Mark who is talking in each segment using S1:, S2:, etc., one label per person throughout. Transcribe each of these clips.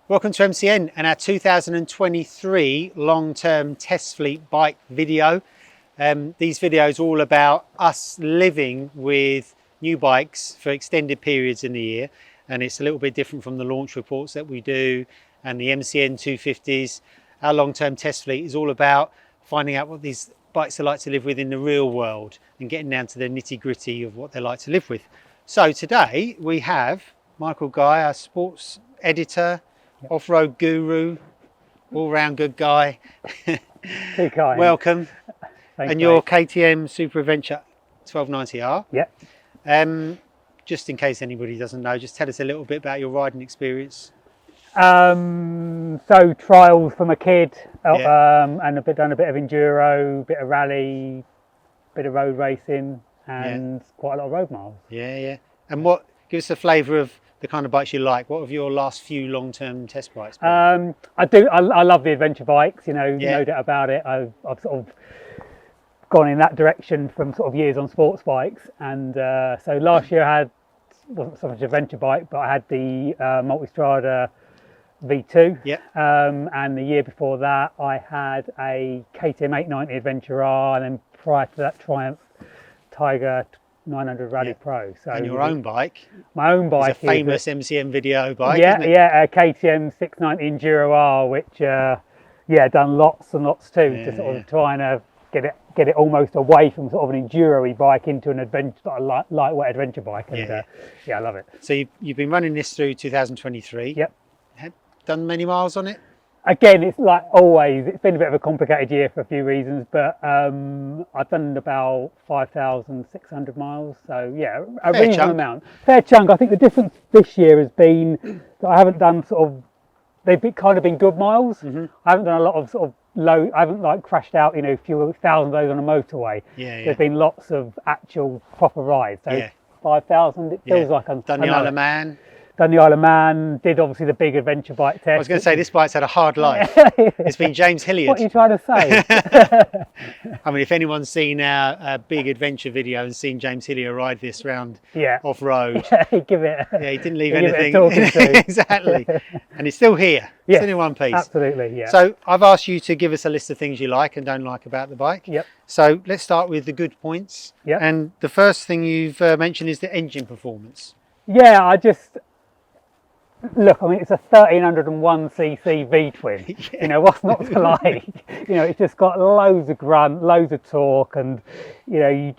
S1: Welcome to MCN and our 2023 long-term test fleet bike video. These videos are all about us living with new bikes for extended periods in the year, and it's a little bit different from the launch reports that we do and the MCN 250s. Our long-term test fleet is all about finding out what these bikes are like to live with in the real world and getting down to the nitty-gritty of what they're like to live with. So today we have Michael Guy, our sports editor, off-road guru, all-round good guy.
S2: Too kind.
S1: Welcome.
S2: Thanks,
S1: and your
S2: mate.
S1: KTM Super Adventure 1290R.
S2: Yep.
S1: Just in case anybody doesn't know, just tell us a little bit about your riding experience.
S2: So trials from a kid, and done a bit of enduro, bit of rally, bit of road racing, and quite a lot of road miles.
S1: Yeah. And give us a flavour of the kind of bikes you like. What have your last few long-term test bikes been?
S2: I love the adventure bikes, no doubt about it. I've sort of gone in that direction from sort of years on sports bikes, and so last year I wasn't so much an adventure bike, but I had the Multistrada V2, and the year before that I had a KTM 890 Adventure R, and then prior to that Triumph Tiger 900 Rally Pro. So
S1: and your own bike?
S2: My own bike
S1: is a famous MCM video bike,
S2: yeah,
S1: isn't it?
S2: Yeah, a KTM 690 Enduro R, which done lots and lots too, to sort of trying to get it almost away from sort of an enduro-y bike into an adventure, like a lightweight adventure bike. And I love it.
S1: So you've been running this through 2023.
S2: Yep.
S1: Done many miles on it?
S2: Again, it's like always, it's been a bit of a complicated year for a few reasons, but I've done about 5,600 miles, so yeah, a reasonable amount. Fair chunk. I think the difference this year has been that I haven't done they've kind of been good miles. I haven't done a lot of sort of low, I haven't like crashed out, a few thousand of those on a motorway. There's been lots of actual proper rides, so 5,000, it feels like I'm
S1: done the Isle of Man.
S2: Done the Isle of Man, did obviously the big adventure bike test.
S1: I was going to say, this bike's had a hard life. It's been James Hilliard.
S2: What are you trying to say?
S1: I mean, if anyone's seen our big adventure video and seen James Hilliard ride this round off-road.
S2: Give it.
S1: He didn't leave anything. Exactly. And it's still here. It's still in one piece.
S2: Absolutely,
S1: So I've asked you to give us a list of things you like and don't like about the bike. So let's start with the good points. And the first thing you've mentioned is the engine performance.
S2: Look, I mean, it's a 1301cc V-twin. What's not to like? It's just got loads of grunt, loads of torque, and you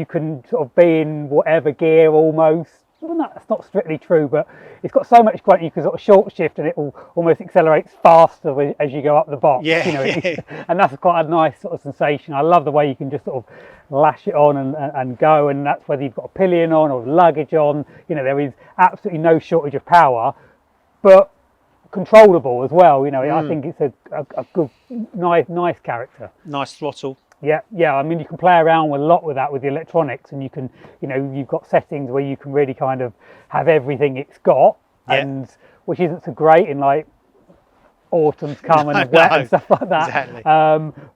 S2: can sort of be in whatever gear almost. Well, no, that's not strictly true, but it's got so much grunt you can sort of short shift, and it will almost accelerates faster as you go up the box. And that's quite a nice sort of sensation. I love the way you can just sort of lash it on and go, and that's whether you've got a pillion on or luggage on. There is absolutely no shortage of power, but controllable as well. I think it's a good, nice character.
S1: Nice throttle.
S2: Yeah. I mean, you can play around a lot with that with the electronics, and you can, you've got settings where you can really kind of have everything it's got, and which isn't so great in like autumn's come and wet and stuff like that.
S1: Exactly.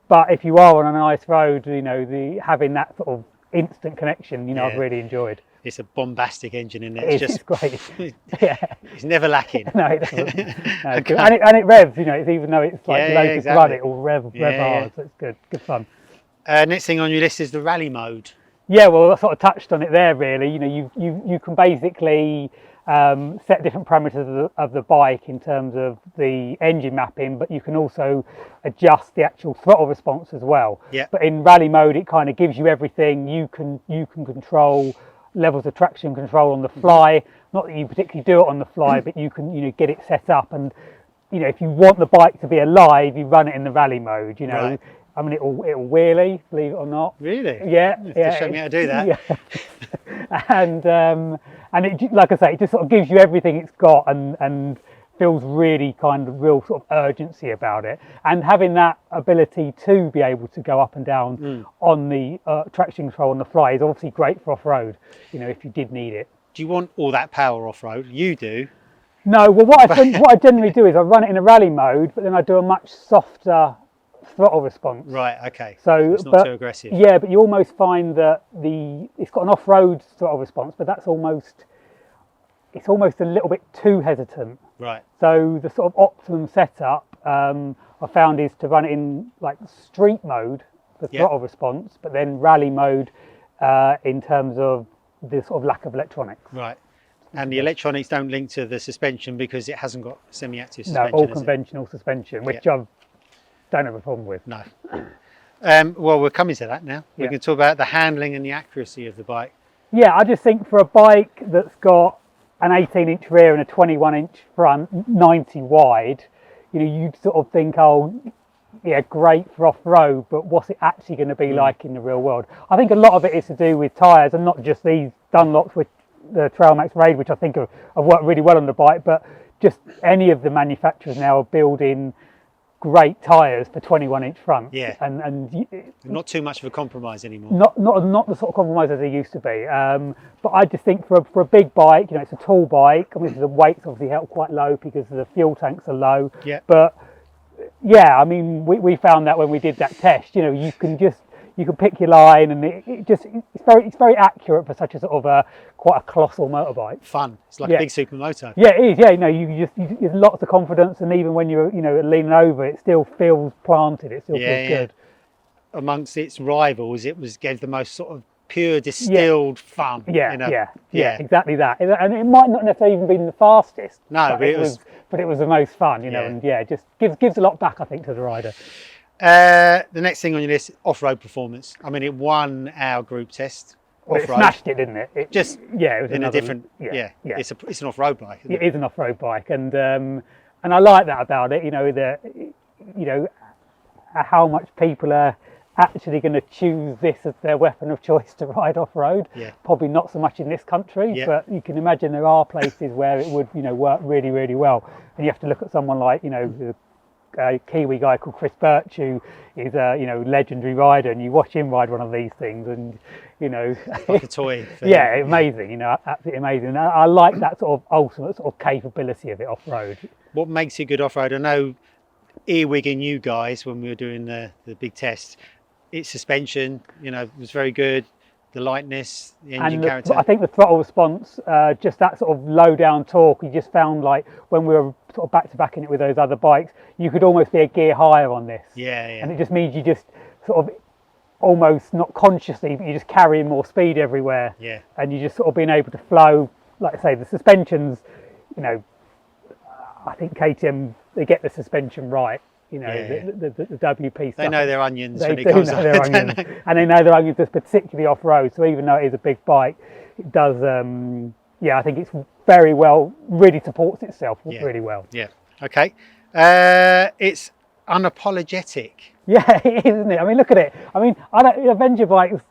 S2: But if you are on a nice road, having that sort of instant connection, I've really enjoyed.
S1: It's a bombastic engine in there.
S2: It's great.
S1: It's never lacking.
S2: No, it doesn't. No, and it revs. It's, even though it's like low to run, it will rev hard. So it's good fun.
S1: Next thing on your list is the rally mode.
S2: Yeah, well, I sort of touched on it there. Really, you can basically set different parameters of the bike in terms of the engine mapping, but you can also adjust the actual throttle response as well. But in rally mode, it kind of gives you everything. You can control levels of traction control on the fly. Not that you particularly do it on the fly, but you can get it set up, and if you want the bike to be alive, you run it in the rally mode.
S1: Right.
S2: I mean, it'll wheelie, believe it or not.
S1: Really?
S2: Yeah.
S1: Just show me how to do that.
S2: And it, like I say, it just sort of gives you everything it's got, and feels really kind of real sort of urgency about it. And having that ability to be able to go up and down on the traction control on the fly is obviously great for off-road, if you did need it.
S1: Do you want all that power off-road? You do.
S2: No, well, what I generally do is I run it in a rally mode, but then I do a much softer throttle response.
S1: Right, okay.
S2: So
S1: it's not too aggressive.
S2: Yeah, but you almost find that it's got an off-road throttle response, but it's almost a little bit too hesitant.
S1: Right.
S2: So the sort of optimum setup I found is to run it in like street mode, the throttle response, but then rally mode in terms of the sort of lack of electronics.
S1: Right. And the electronics don't link to the suspension because it hasn't got semi-active
S2: No,
S1: suspension.
S2: all conventional suspension, which I don't have a problem with.
S1: No. Well, we're coming to that now. We can talk about the handling and the accuracy of the bike.
S2: Yeah, I just think for a bike that's got an 18-inch rear and a 21-inch front, 90 wide, you know, you'd sort of think, oh, yeah, great for off-road, but what's it actually going to be like in the real world? I think a lot of it is to do with tyres, and not just these Dunlops with the Trailmax Raid, which I think have worked really well on the bike, but just any of the manufacturers now are building great tyres for 21-inch front.
S1: Yeah.
S2: And
S1: not too much of a compromise anymore.
S2: Not the sort of compromise as they used to be. But I just think for a big bike, you know, it's a tall bike. I mean, the weight's obviously held quite low because the fuel tanks are low.
S1: Yeah.
S2: But yeah, I mean, we found that when we did that test, you know, you can pick your line, and it's very accurate for such a sort of quite a colossal motorbike.
S1: Fun. It's like a big supermoto.
S2: Yeah, it is. Yeah, you know, you there's lots of confidence, and even when you're leaning over, it still feels planted. It still feels good.
S1: Amongst its rivals, it gave the most sort of pure distilled fun.
S2: Yeah, exactly that. And it might not necessarily even been the fastest.
S1: No,
S2: but it was the most fun, you know, and it just gives a lot back, I think, to the rider.
S1: The next thing on your list, off-road performance. I mean, it won our group test.
S2: Well, it smashed it, didn't it? It was
S1: in a different. It's an off-road bike. Isn't it?
S2: It is an off-road bike, and I like that about it. You know, how much people are actually going to choose this as their weapon of choice to ride off-road.
S1: Yeah.
S2: Probably not so much in this country, but you can imagine there are places where it would, work really, really well. And you have to look at someone like, a Kiwi guy called Chris Birch, who is a legendary rider, and you watch him ride one of these things, and
S1: like a toy.
S2: Amazing. Absolutely amazing. And I like that sort of ultimate sort of capability of it off-road.
S1: What makes it good off-road? I know earwigging you guys when we were doing the big test. Its suspension, was very good. The lightness, the engine character.
S2: I think the throttle response, just that sort of low down torque, you just found like when we were sort of back to back in it with those other bikes, you could almost be a gear higher on this.
S1: Yeah.
S2: And it just means you just sort of almost not consciously, but you're just carrying more speed everywhere.
S1: Yeah.
S2: And you just sort of being able to flow, like I say, the suspensions, I think KTM, they get the suspension right. The WP stuff.
S1: They know their onions
S2: when
S1: it comes
S2: to their onions. And they know their onions, particularly off-road. So even though it is a big bike, it does, I think it's very well, really supports itself really well.
S1: Yeah, okay. It's unapologetic.
S2: Yeah, it is, isn't it? I mean, look at it. I mean, Avenger bikes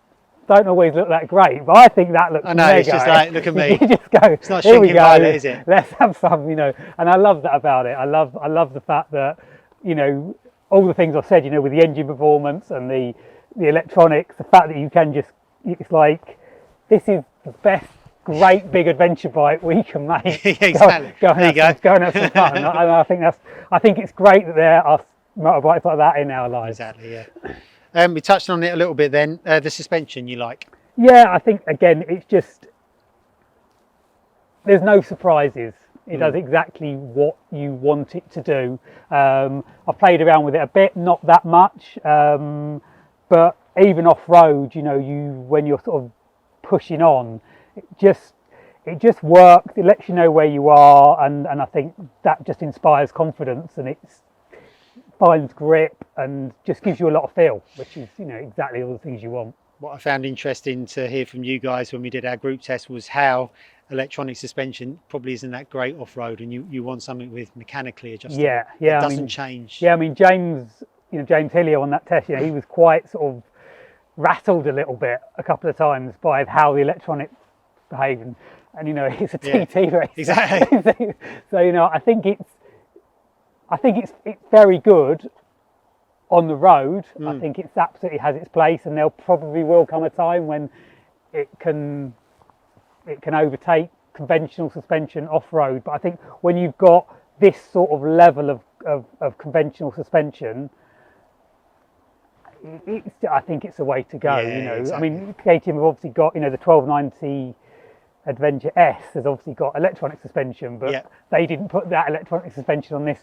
S2: don't always look that great, but I think that looks mega.
S1: It's just like, look at me.
S2: You just go,
S1: it's not
S2: here we
S1: shrinking
S2: go,
S1: violet, is it?
S2: Let's have some, and I love that about it. I love the fact that, all the things I've said, with the engine performance and the electronics, the fact that you can just, it's like, this is the best, great big adventure bike we can make.
S1: Exactly.
S2: Go and have some fun. And I think it's great that there are motorbikes like that in our lives.
S1: Exactly, yeah. We touched on it a little bit then. The suspension you like?
S2: Yeah, I think again, it's just, there's no surprises. It does exactly what you want it to do. I've played around with it a bit, not that much, but even off-road, when you're sort of pushing on, it just works. It lets you know where you are, and I think that just inspires confidence, and it finds grip and just gives you a lot of feel, which is exactly all the things you want.
S1: What I found interesting to hear from you guys when we did our group test was how electronic suspension probably isn't that great off-road, and you want something with mechanically adjusted.
S2: Yeah.
S1: It doesn't change.
S2: Yeah, I mean, James Hillier on that test, he was quite sort of rattled a little bit a couple of times by how the electronics behave, and it's a TT race.
S1: Exactly.
S2: So I think it's very good on the road. I think it's absolutely has its place, and there probably will come a time when it can overtake conventional suspension off-road. But I think when you've got this sort of level of conventional suspension, I think it's the way to go.
S1: Yeah, exactly.
S2: I mean, KTM have obviously got the 1290 Adventure S has obviously got electronic suspension, but
S1: Yeah.
S2: they didn't put that electronic suspension on this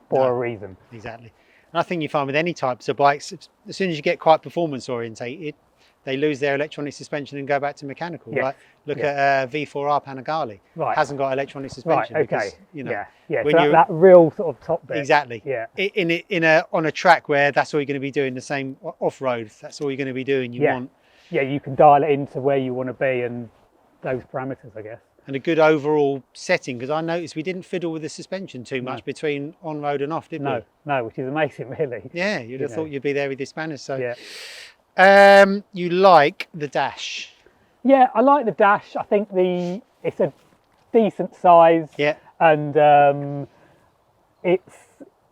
S2: for
S1: No.
S2: a reason.
S1: Exactly. And I think you find with any types of bikes, as soon as you get quite performance orientated, they lose their electronic suspension and go back to mechanical.
S2: Yes.
S1: Like look at V4R Panigale.
S2: Right.
S1: Hasn't got electronic suspension
S2: Right. Okay.
S1: because, you know,
S2: Yeah.
S1: when
S2: So
S1: you're
S2: that real sort of top bit.
S1: exactly
S2: Yeah.
S1: On a track where that's all you're going to be doing, the same off-road, that's all you're going to be doing. You want
S2: you can dial it into where you want to be and those parameters, I guess.
S1: and a good overall setting, because I noticed we didn't fiddle with the suspension too much between on-road and off, did we?
S2: No, which is amazing, really.
S1: Yeah, you'd have thought you'd be there with your spanners. So
S2: yeah.
S1: You like the dash?
S2: Yeah, I like the dash. I think it's a decent size.
S1: Yeah.
S2: And it's,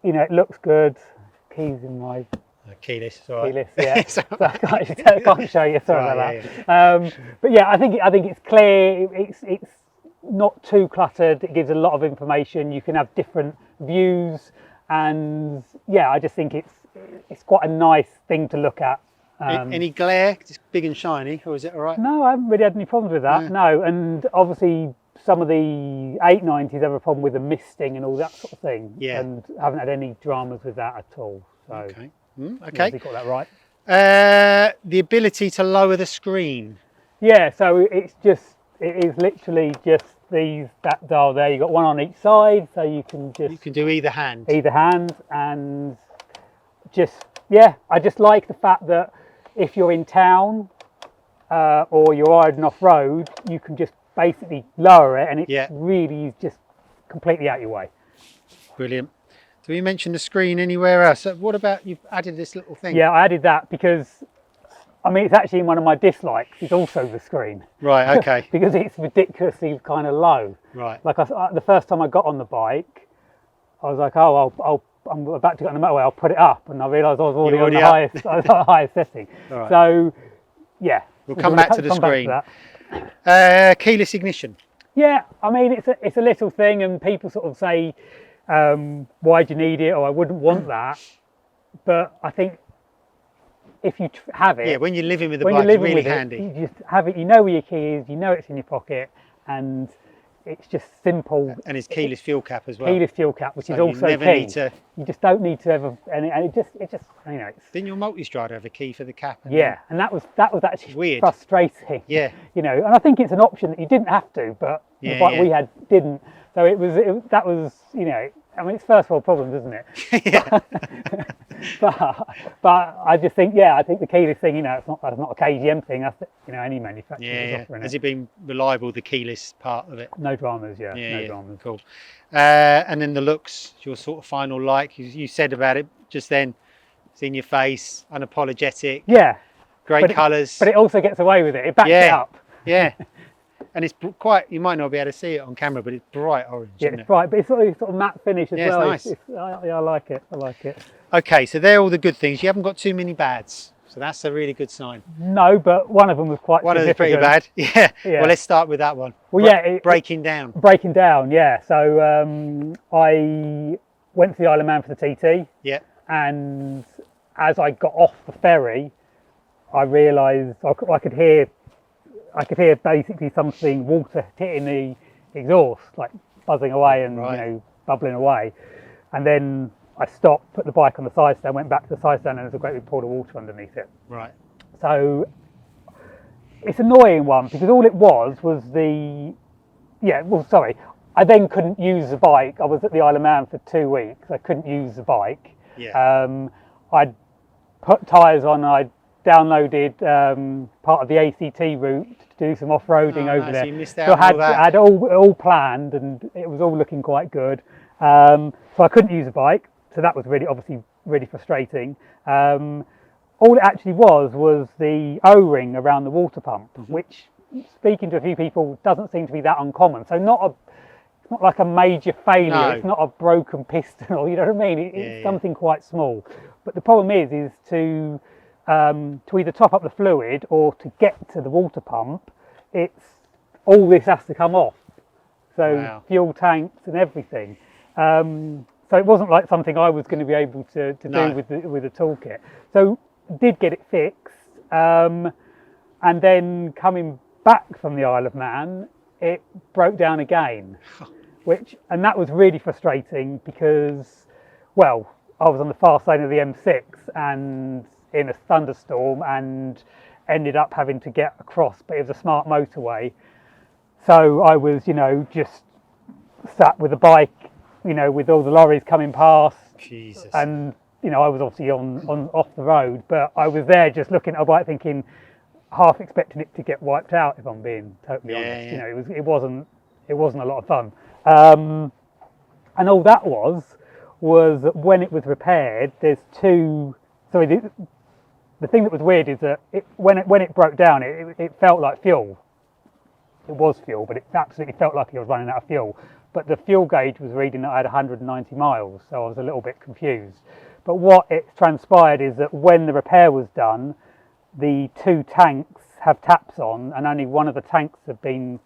S2: you know, it looks good. Keys in my
S1: Keyless, all right.
S2: keyless, yeah.
S1: So
S2: So I can't show you. Sorry
S1: right,
S2: about that. But yeah, I think it's clear. It's not too cluttered. It gives a lot of information. You can have different views, and yeah, I just think it's quite a nice thing to look at.
S1: Any glare? It's big and shiny, or is it all right?
S2: No, I haven't really had any problems with that. No, and obviously some of the 890s have a problem with the misting and all that sort of thing.
S1: Yeah.
S2: And haven't had any dramas with that at all. So
S1: Okay.
S2: okay, got that right.
S1: The ability to lower the screen.
S2: Yeah, so it is literally just that dial there. You got one on each side, so you can
S1: do either hand.
S2: And I just like the fact that if you're in town or you're riding off road, you can just basically lower it, and it really is just completely out your way.
S1: Brilliant. Do we mention the screen anywhere else? What about you've added this little thing?
S2: Yeah, I added that because, I mean, it's actually one of my dislikes. It's also the screen.
S1: Right. Okay.
S2: Because it's ridiculously kind of low.
S1: Right.
S2: Like the first time I got on the bike, I was like, oh, I'm about to get on the motorway. I'll put it up, and I realised I was already on the highest setting.
S1: Right.
S2: So, yeah.
S1: We'll come back to the screen. Keyless ignition.
S2: Yeah, I mean, it's a little thing, and people sort of say, why do you need it, or I wouldn't want that, but I think if you have it,
S1: when you're living with the bike, it's really handy.
S2: You just have it. You know where your key is. You know it's in your pocket, and it's just simple.
S1: And it's keyless fuel cap as well.
S2: Keyless fuel cap, which is also key. You just don't need to ever, and it just you know.
S1: Didn't your multi-strider have a key for the cap?
S2: And that was actually
S1: weird,
S2: frustrating.
S1: Yeah.
S2: You know, and I think it's an option that you didn't have to, but the bike we had didn't. So that was you know. I mean, it's first world problems, isn't it?
S1: Yeah.
S2: but I just think, I think the keyless thing, you know, it's not a KTM thing. That's any manufacturer is offering it.
S1: Has it been reliable, the keyless part of it?
S2: No dramas, no dramas.
S1: Cool. And then the looks, your sort of final like you said about it just then. It's in your face, unapologetic.
S2: Yeah.
S1: Great colours.
S2: But it also gets away with it. It backs it up.
S1: Yeah. And it's quite, you might not be able to see it on camera, but it's bright orange.
S2: Yeah, it's bright, but it's sort of matte finish as well.
S1: It's
S2: nice. I like it. I like it.
S1: Okay, so they're all the good things. You haven't got too many bads, so that's a really good sign.
S2: No, but one of them was quite significant.
S1: One of them pretty bad. Yeah. Well, let's start with that one.
S2: Well,
S1: breaking down.
S2: Breaking down, yeah. So I went to the Isle of Man for the TT.
S1: Yeah.
S2: And as I got off the ferry, I realised I could hear basically something, water hitting the exhaust, like buzzing away and you know, bubbling away. And then I stopped, put the bike on the side stand, went back to the side stand, and there's a great big pool of water underneath it.
S1: Right.
S2: So it's an annoying one because all it was I then couldn't use the bike. I was at the Isle of Man for 2 weeks. I couldn't use the bike.
S1: Yeah.
S2: I'd put tyres on. I'd downloaded part of the ACT route to do some off-roading over there.
S1: So you missed out on all that.
S2: I had all planned, and it was all looking quite good. So I couldn't use the bike, so that was obviously really frustrating. All it actually was the O-ring around the water pump, which, speaking to a few people, doesn't seem to be that uncommon. So it's not like a major failure. No. It's not a broken piston, or you know what I mean. It's something quite small. But the problem is to either top up the fluid or to get to the water pump, all this has to come off. So fuel tanks and everything. So it wasn't like something I was going to be able to do with the toolkit. So did get it fixed, and then coming back from the Isle of Man, it broke down again, and that was really frustrating because, well, I was on the fast lane of the M6 and in a thunderstorm and ended up having to get across, but it was a smart motorway. So I was, just sat with the bike, with all the lorries coming past.
S1: Jesus.
S2: And, I was obviously on off the road, but I was there just looking at a bike thinking, half expecting it to get wiped out, if I'm being totally honest.
S1: Yeah.
S2: It wasn't a lot of fun. And all that was when it was repaired, there's two. Sorry, the thing that was weird is that when it broke down, it felt like fuel. It was fuel, but it absolutely felt like it was running out of fuel. But the fuel gauge was reading that I had 190 miles, so I was a little bit confused. But what it transpired is that when the repair was done, the two tanks have taps on, and only one of the tanks had been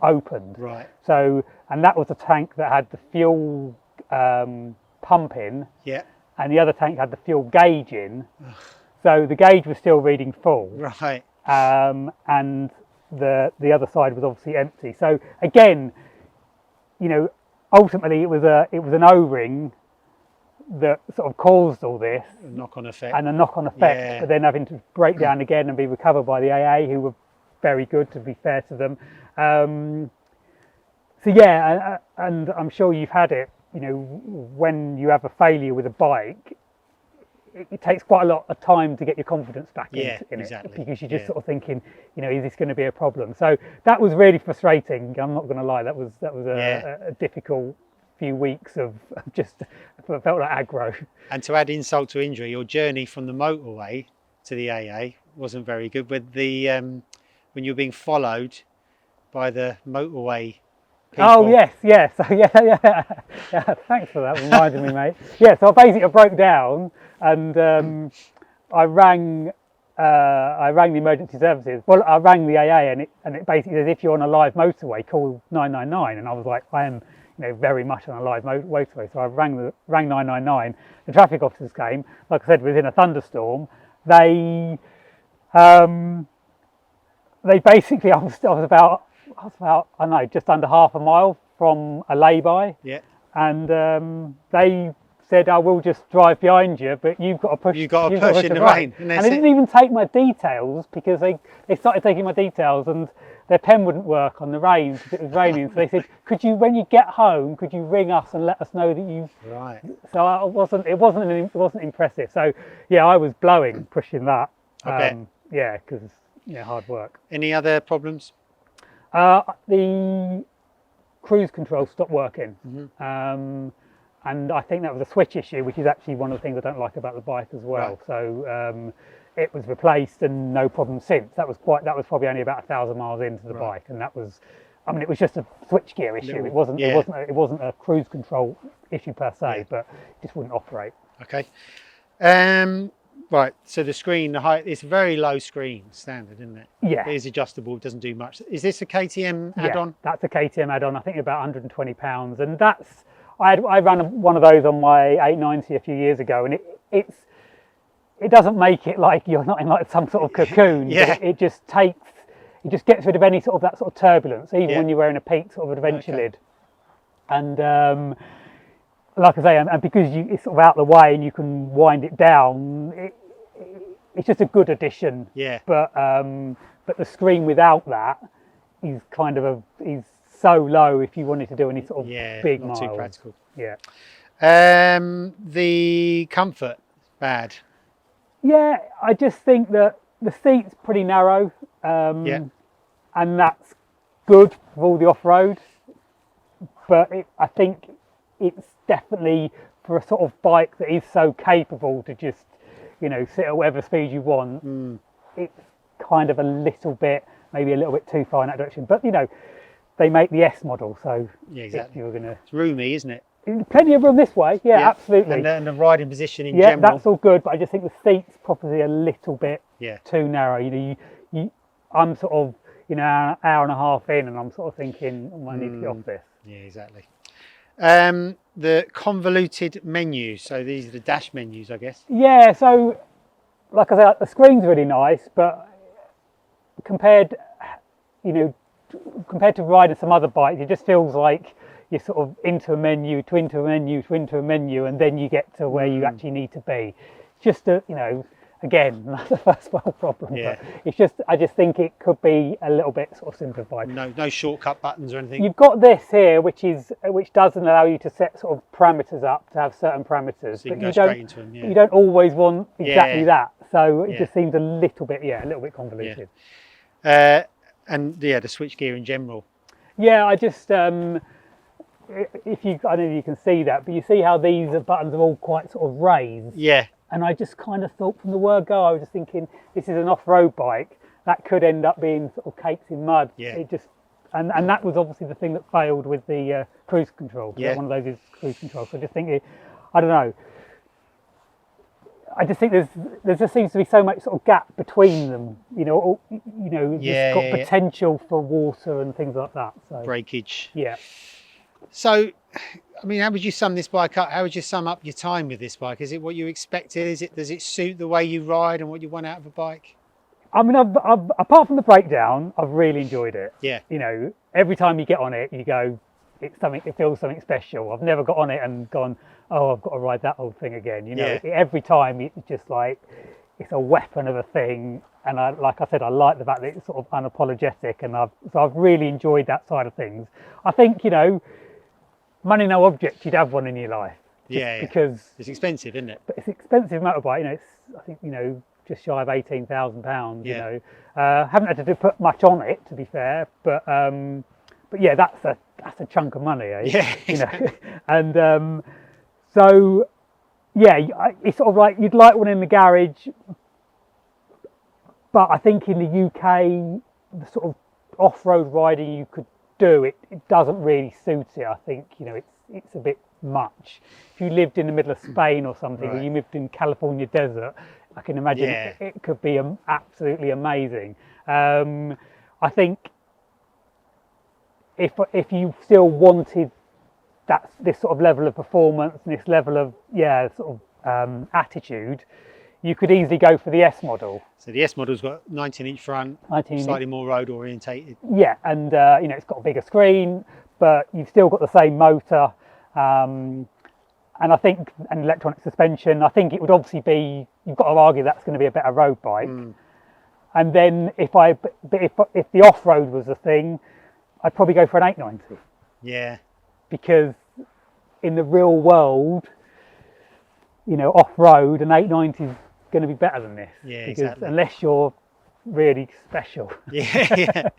S2: opened.
S1: Right.
S2: So, and that was the tank that had the fuel pump in.
S1: Yeah.
S2: And the other tank had the fuel gauge in. So the gauge was still reading full.
S1: Right.
S2: And the other side was obviously empty. So again, ultimately it was an O-ring that sort of caused all this.
S1: A knock-on effect.
S2: And a knock-on effect,
S1: Yeah.
S2: but then having to break down again and be recovered by the AA, who were very good, to be fair to them. So yeah, and I'm sure you've had it, when you have a failure with a bike, it takes quite a lot of time to get your confidence back in
S1: exactly.
S2: it, because you're just sort of thinking, is this going to be a problem? So that was really frustrating. I'm not going to lie, that was a difficult few weeks of just felt like aggro.
S1: And to add insult to injury, your journey from the motorway to the AA wasn't very good. With the when you were being followed by the motorway people.
S2: Oh yes. So yeah. Thanks for that, reminding me, mate. Yeah. So I broke down and I rang the emergency services. Well, I rang the AA and it basically says, if you're on a live motorway, call 999. And I was like, I am. Very much on a live motorway. So I rang 999. The traffic officers came. Like I said, within a thunderstorm. They basically, I was about I don't know, just under half a mile from a lay-by.
S1: Yeah.
S2: And they said, I will just drive behind you, but you've got to push.
S1: You've got to push in the rain.
S2: And they didn't even take my details, because they started taking my details and their pen wouldn't work on the rain because it was raining. So they said, could you, when you get home, could you ring us and let us know that you've...
S1: Right.
S2: So it wasn't impressive. So yeah, I was blowing pushing that.
S1: I bet.
S2: Yeah, because hard work.
S1: Any other problems?
S2: The cruise control stopped working.
S1: Mm-hmm.
S2: And I think that was a switch issue, which is actually one of the things I don't like about the bike as well.
S1: Right.
S2: So it was replaced and no problem since. That was probably only about 1,000 miles into the bike, and that was, it was just a switchgear issue. It wasn't a cruise control issue per se, but it just wouldn't operate.
S1: Okay. Right. So the screen, the height, it's a very low screen, standard, isn't it?
S2: Yeah.
S1: It is adjustable. It doesn't do much. Is this a KTM add-on?
S2: Yeah, that's a KTM add-on. I think about £120, and that's. I ran one of those on my 890 a few years ago, and it doesn't make it like you're not in like some sort of cocoon.
S1: Yeah.
S2: It just gets rid of any sort of that sort of turbulence, even when you're wearing a peak sort of adventure lid. And like I say, and because it's sort of out of the way and you can wind it down, it's just a good addition.
S1: Yeah.
S2: But the screen without that is is so low if you wanted to do any sort of big
S1: not
S2: miles.
S1: too practical.
S2: Yeah.
S1: The comfort, bad.
S2: Yeah, I just think that the seat's pretty narrow, and that's good for all the off-road. But I think it's definitely for a sort of bike that is so capable to just, sit at whatever speed you want. It's kind of maybe a little bit too far in that direction. But they make the S model, so
S1: exactly.
S2: You're gonna.
S1: It's roomy, isn't it?
S2: Plenty of room this way, absolutely.
S1: And the riding position in general.
S2: Yeah, that's all good, but I just think the seat's probably a little bit too narrow. I'm sort of, an hour and a half in, and I'm sort of thinking, I need to get off this.
S1: Yeah, exactly. The convoluted menus, so these are the dash menus, I guess.
S2: Yeah, so like I said, the screen's really nice, but compared, compared to riding some other bikes, it just feels like you're sort of into a menu, to into a menu, to into a menu, and then you get to where you actually need to be. Just a, again, that's a first world problem.
S1: Yeah.
S2: But it's just, I just think it could be a little bit sort of simplified.
S1: No shortcut buttons or anything.
S2: You've got this here, which doesn't allow you to set sort of parameters up, to have certain parameters.
S1: So you can go straight into them. Yeah.
S2: You don't always want exactly that. So it
S1: Yeah.
S2: just seems a little bit convoluted.
S1: And the switch gear in general.
S2: Yeah, I just I don't know if you can see that, but you see how these buttons are all quite sort of raised.
S1: Yeah.
S2: And I just kind of thought from the word go, I was just thinking, this is an off-road bike. That could end up being sort of cakes in mud.
S1: Yeah.
S2: It just, and that was obviously the thing that failed with the cruise control.
S1: Yeah.
S2: One of those is cruise control. So I just think, I don't know. I just think there just seems to be so much sort of gap between them. It's got potential for water and things like that. So
S1: Breakage.
S2: yeah.
S1: So, I mean, how would you sum this bike up? How would you sum up your time with this bike? Is it what you expected? Does it suit the way you ride and what you want out of a bike?
S2: I mean, I've, apart from the breakdown, I've really enjoyed it.
S1: Yeah.
S2: Every time you get on it, you go, it feels something special. I've never got on it and gone, oh, I've got to ride that old thing again. Every time it's just like, it's a weapon of a thing. And like I said, I like the fact that it's sort of unapologetic, and I've really enjoyed that side of things. I think, money no object, you'd have one in your life. Because
S1: it's expensive, isn't it?
S2: But it's an expensive motorbike. It's, I think, just shy of £18,000.
S1: Yeah.
S2: Haven't had to put much on it, to be fair. But yeah, that's a chunk of money, eh?
S1: Yeah.
S2: And so yeah, it's sort of like you'd like one in the garage, but I think in the UK, the sort of off-road riding you could do, it doesn't really suit it. I think it's a bit much. If you lived in the middle of Spain or something, or you lived in California desert, I can imagine it could be absolutely amazing. I think if you still wanted this sort of level of performance and this level of attitude, you could easily go for the S model. So
S1: the S model's got 19-inch front, slightly more road orientated.
S2: Yeah, and it's got a bigger screen, but you've still got the same motor, and I think an electronic suspension. I think it would obviously be. You've got to argue that's going to be a better road bike. And then if the off-road was a thing, I'd probably go for an 890.
S1: Yeah.
S2: Because in the real world, off-road, an 890 is going to be better than this.
S1: Yeah,
S2: because
S1: exactly.
S2: Unless you're really special.
S1: Yeah.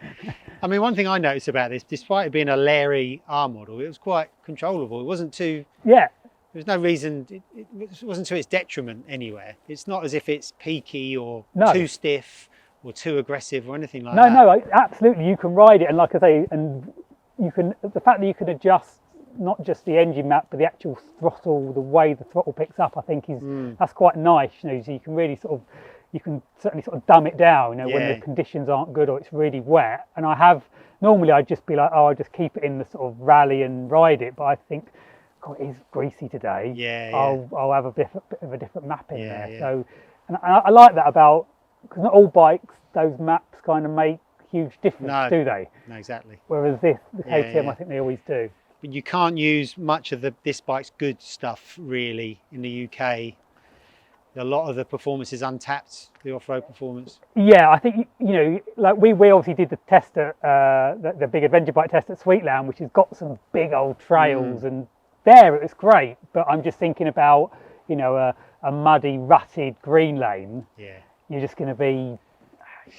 S1: I mean, one thing I noticed about this, despite it being a Larry R model, it was quite controllable. It wasn't too.
S2: Yeah.
S1: There was no reason. It wasn't to its detriment anywhere. It's not as if it's peaky or too stiff or too aggressive or anything like that.
S2: No, absolutely. You can ride it, and like I say, and you can. The fact that you can adjust not just the engine map, but the actual throttle, the way the throttle picks up, I think that's quite nice. So you can really you can certainly sort of dumb it down. When the conditions aren't good or it's really wet. And normally I'd just be like, oh, I'll just keep it in the sort of rally and ride it. But I think, God, it is greasy today. I'll have a bit of a different map in there. Yeah. So, and I like that because not all bikes, those maps kind of make huge difference, do they? No,
S1: exactly.
S2: Whereas the KTM, I think they always do.
S1: But you can't use much of this bike's good stuff really in the UK. A lot of the performance is untapped, the off-road performance. Yeah,
S2: I think like we obviously did the test at the big adventure bike test at Sweetland, which has got some big old trails, and there it was great. But I'm just thinking about a muddy, rutted green lane.
S1: Yeah,
S2: you're just going to be.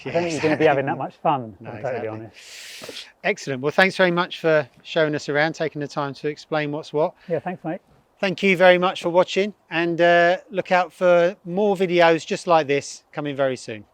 S2: I don't think you're going to be having that much fun, to be totally honest.
S1: Excellent. Well, thanks very much for showing us around, taking the time to explain what's what.
S2: Yeah, thanks, mate.
S1: Thank you very much for watching, and look out for more videos just like this coming very soon.